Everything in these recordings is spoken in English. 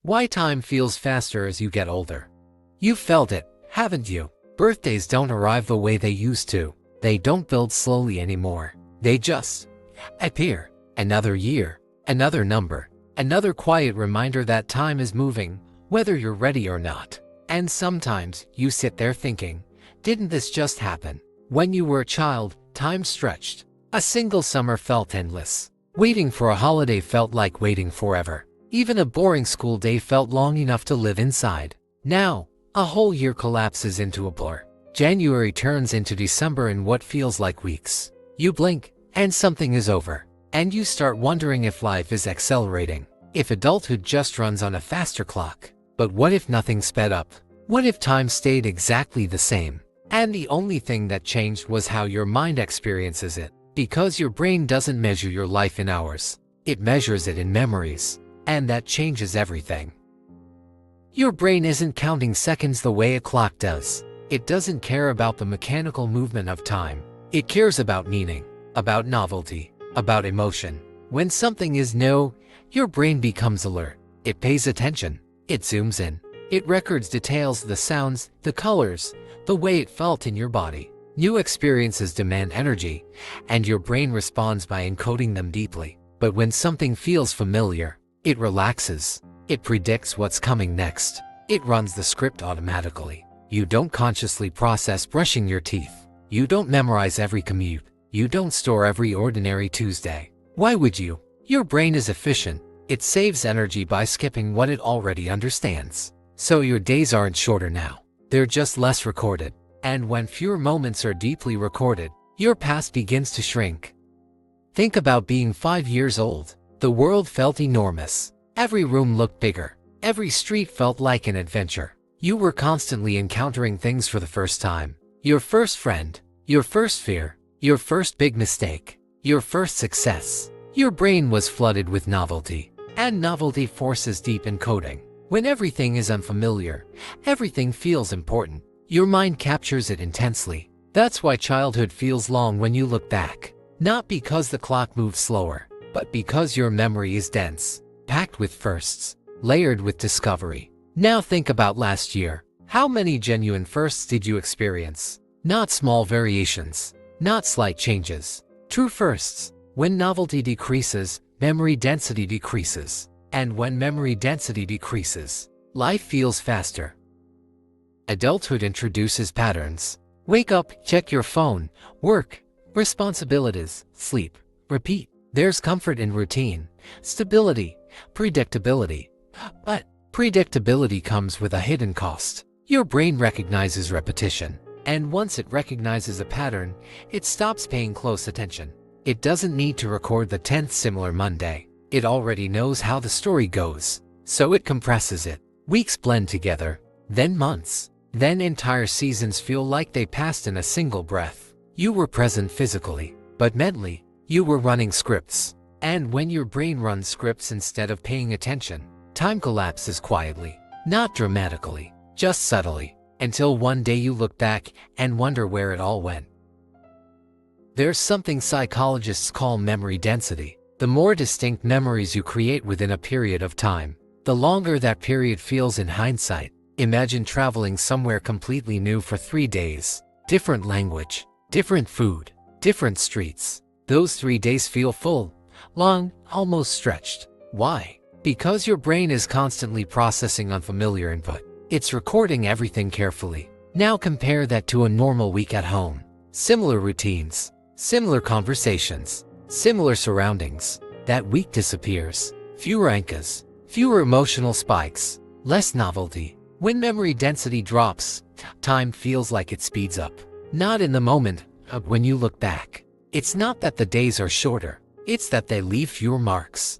Why time feels faster as you get older. You've felt it, haven't you? Birthdays don't arrive the way they used to. They don't build slowly anymore. They just appear. Another year, another number, another quiet reminder that time is moving, whether you're ready or not. And sometimes you sit there thinking, didn't this just happen? When you were a child, time stretched. A single summer felt endless. Waiting for a holiday felt like waiting forever. Even a boring school day felt long enough to live inside. Now, a whole year collapses into a blur. January turns into December in what feels like weeks. You blink, and something is over. And you start wondering if life is accelerating. If adulthood just runs on a faster clock. But what if nothing sped up? What if time stayed exactly the same? And the only thing that changed was how your mind experiences it. Because your brain doesn't measure your life in hours. It measures it in memories. And that changes everything. Your brain isn't counting seconds the way a clock does. It doesn't care about the mechanical movement of time. It cares about meaning, about novelty, about emotion. When something is new, your brain becomes alert. It pays attention. It zooms in. It records details, the sounds, the colors, the way it felt in your body. New experiences demand energy, and your brain responds by encoding them deeply. But when something feels familiar, it relaxes. It predicts what's coming next. It runs the script automatically. You don't consciously process brushing your teeth. You don't memorize every commute. You don't store every ordinary Tuesday. Why would you? Your brain is efficient. It saves energy by skipping what it already understands. So your days aren't shorter now. They're just less recorded. And when fewer moments are deeply recorded, your past begins to shrink. Think about being 5 years old. The world felt enormous. Every room looked bigger. Every street felt like an adventure. You were constantly encountering things for the first time. Your first friend, your first fear, your first big mistake, your first success. Your brain was flooded with novelty. And novelty forces deep encoding. When everything is unfamiliar, everything feels important. Your mind captures it intensely. That's why childhood feels long when you look back. Not because the clock moves slower, but because your memory is dense, packed with firsts, layered with discovery. Now think about last year. How many genuine firsts did you experience? Not small variations, not slight changes. True firsts. When novelty decreases, memory density decreases. And when memory density decreases, life feels faster. Adulthood introduces patterns. Wake up, check your phone, work, responsibilities, sleep, repeat. There's comfort in routine, stability, predictability. But predictability comes with a hidden cost. Your brain recognizes repetition. And once it recognizes a pattern, it stops paying close attention. It doesn't need to record the 10th similar Monday. It already knows how the story goes. So it compresses it. Weeks blend together, then months, then entire seasons feel like they passed in a single breath. You were present physically, but mentally, you were running scripts. And when your brain runs scripts instead of paying attention, time collapses quietly, not dramatically, just subtly, until one day you look back and wonder where it all went. There's something psychologists call memory density. The more distinct memories you create within a period of time, the longer that period feels in hindsight. Imagine traveling somewhere completely new for 3 days. Different language, different food, different streets. Those 3 days feel full, long, almost stretched. Why? Because your brain is constantly processing unfamiliar input. It's recording everything carefully. Now compare that to a normal week at home. Similar routines, similar conversations, similar surroundings. That week disappears. Fewer anchors, fewer emotional spikes, less novelty. When memory density drops, time feels like it speeds up. Not in the moment, but when you look back. It's not that the days are shorter, it's that they leave fewer marks.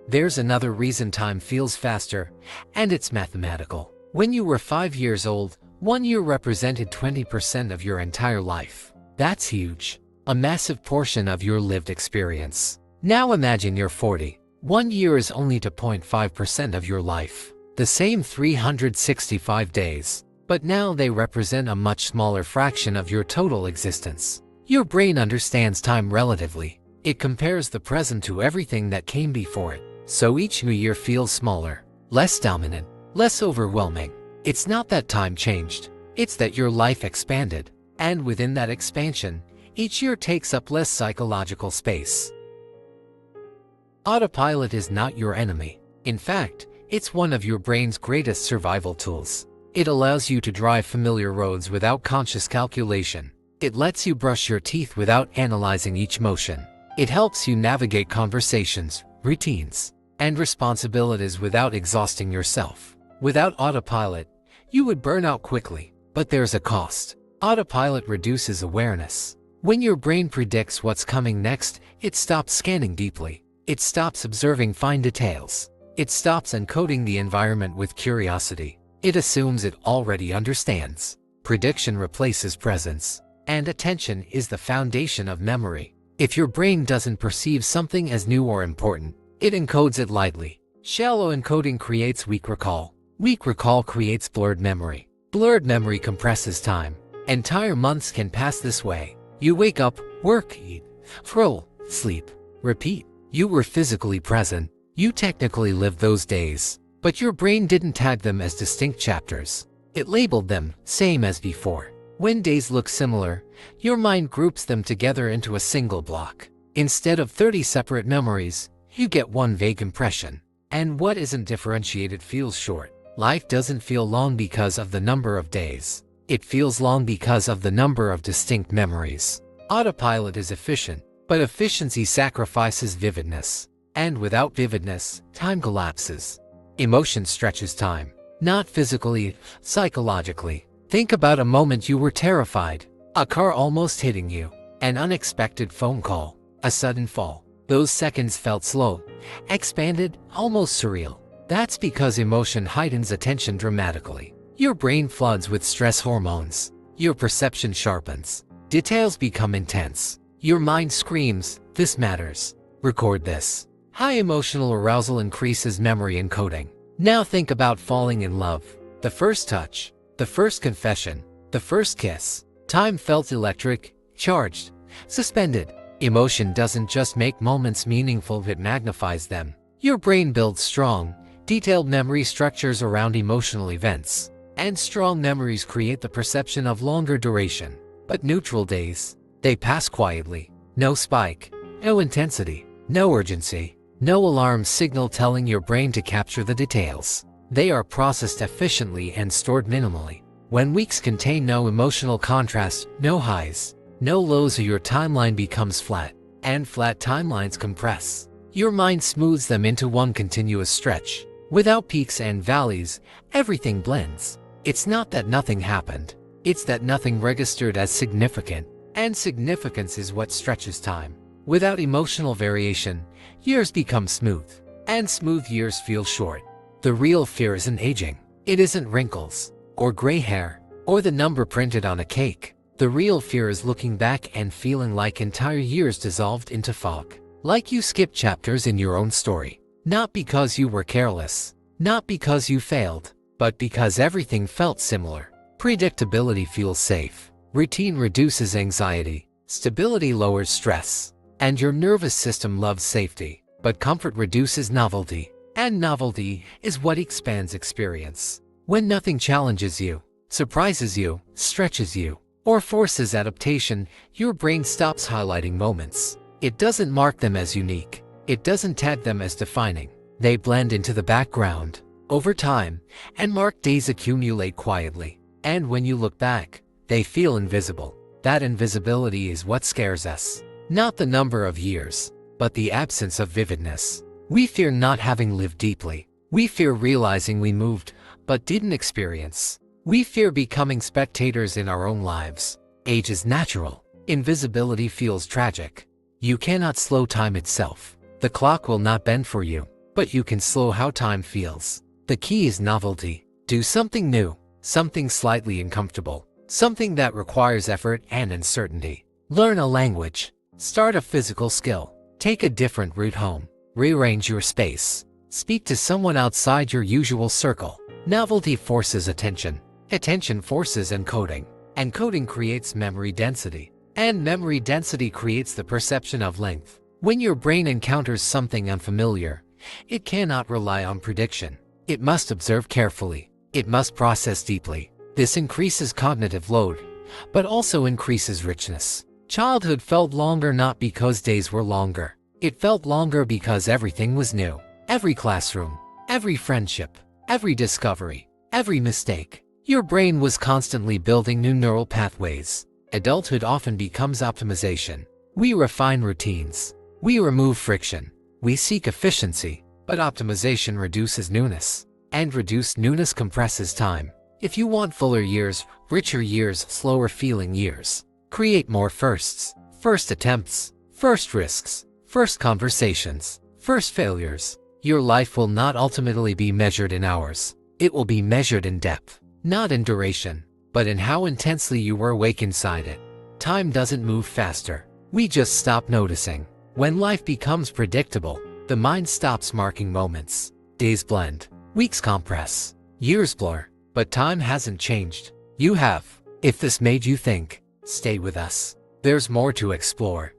There's another reason time feels faster, and it's mathematical. When you were 5 years old, 1 year represented 20% of your entire life. That's huge. A massive portion of your lived experience. Now imagine you're 40. 1 year is only 2.5% of your life. The same 365 days, but now they represent a much smaller fraction of your total existence. Your brain understands time relatively. It compares the present to everything that came before it. So each new year feels smaller, less dominant, less overwhelming. It's not that time changed, it's that your life expanded. And within that expansion, each year takes up less psychological space. Autopilot is not your enemy. In fact, it's one of your brain's greatest survival tools. It allows you to drive familiar roads without conscious calculation. It lets you brush your teeth without analyzing each motion. It helps you navigate conversations, routines, and responsibilities without exhausting yourself. Without autopilot, you would burn out quickly, but there's a cost. Autopilot reduces awareness. When your brain predicts what's coming next, it stops scanning deeply. It stops observing fine details. It stops encoding the environment with curiosity. It assumes it already understands. Prediction replaces presence. And attention is the foundation of memory. If your brain doesn't perceive something as new or important, it encodes it lightly. Shallow encoding creates weak recall. Weak recall creates blurred memory. Blurred memory compresses time. Entire months can pass this way. You wake up, work, eat, scroll, sleep, repeat. You were physically present. You technically lived those days. But your brain didn't tag them as distinct chapters. It labeled them, same as before. When days look similar, your mind groups them together into a single block. Instead of 30 separate memories, you get one vague impression. And what isn't differentiated feels short. Life doesn't feel long because of the number of days. It feels long because of the number of distinct memories. Autopilot is efficient, but efficiency sacrifices vividness. And without vividness, time collapses. Emotion stretches time. Not physically, psychologically. Think about a moment you were terrified. A car almost hitting you. An unexpected phone call. A sudden fall. Those seconds felt slow, expanded, almost surreal. That's because emotion heightens attention dramatically. Your brain floods with stress hormones. Your perception sharpens. Details become intense. Your mind screams, "This matters. Record this." High emotional arousal increases memory encoding. Now think about falling in love. The first touch, the first confession, the first kiss. Time felt electric, charged, suspended. Emotion doesn't just make moments meaningful, it magnifies them. Your brain builds strong, detailed memory structures around emotional events. And strong memories create the perception of longer duration. But neutral days, they pass quietly. No spike, no intensity, no urgency, no alarm signal telling your brain to capture the details. They are processed efficiently and stored minimally. When weeks contain no emotional contrast, no highs, no lows, your timeline becomes flat. And flat timelines compress. Your mind smooths them into one continuous stretch. Without peaks and valleys, everything blends. It's not that nothing happened. It's that nothing registered as significant. And significance is what stretches time. Without emotional variation, years become smooth. And smooth years feel short. The real fear isn't aging. It isn't wrinkles, or gray hair, or the number printed on a cake. The real fear is looking back and feeling like entire years dissolved into fog. Like you skipped chapters in your own story. Not because you were careless. Not because you failed. But because everything felt similar. Predictability feels safe. Routine reduces anxiety. Stability lowers stress. And your nervous system loves safety. But comfort reduces novelty. And novelty is what expands experience. When nothing challenges you, surprises you, stretches you, or forces adaptation, your brain stops highlighting moments. It doesn't mark them as unique. It doesn't tag them as defining. They blend into the background. Over time, and marked days accumulate quietly. And when you look back, they feel invisible. That invisibility is what scares us. Not the number of years, but the absence of vividness. We fear not having lived deeply. We fear realizing we moved, but didn't experience. We fear becoming spectators in our own lives. Age is natural. Invisibility feels tragic. You cannot slow time itself. The clock will not bend for you, but you can slow how time feels. The key is novelty. Do something new, something slightly uncomfortable, something that requires effort and uncertainty. Learn a language. Start a physical skill. Take a different route home. Rearrange your space. Speak to someone outside your usual circle. Novelty forces attention. Attention forces encoding. Encoding creates memory density. And memory density creates the perception of length. When your brain encounters something unfamiliar, it cannot rely on prediction. It must observe carefully. It must process deeply. This increases cognitive load, but also increases richness. Childhood felt longer not because days were longer. It felt longer because everything was new. Every classroom, every friendship, every discovery, every mistake. Your brain was constantly building new neural pathways. Adulthood often becomes optimization. We refine routines. We remove friction. We seek efficiency, but optimization reduces newness. And reduced newness compresses time. If you want fuller years, richer years, slower feeling years, create more firsts. First attempts, first risks, first conversations, first failures. Your life will not ultimately be measured in hours. It will be measured in depth, not in duration, but in how intensely you were awake inside it. Time doesn't move faster. We just stop noticing. When life becomes predictable, the mind stops marking moments. Days blend, weeks compress, years blur, but time hasn't changed. You have. If this made you think, stay with us. There's more to explore.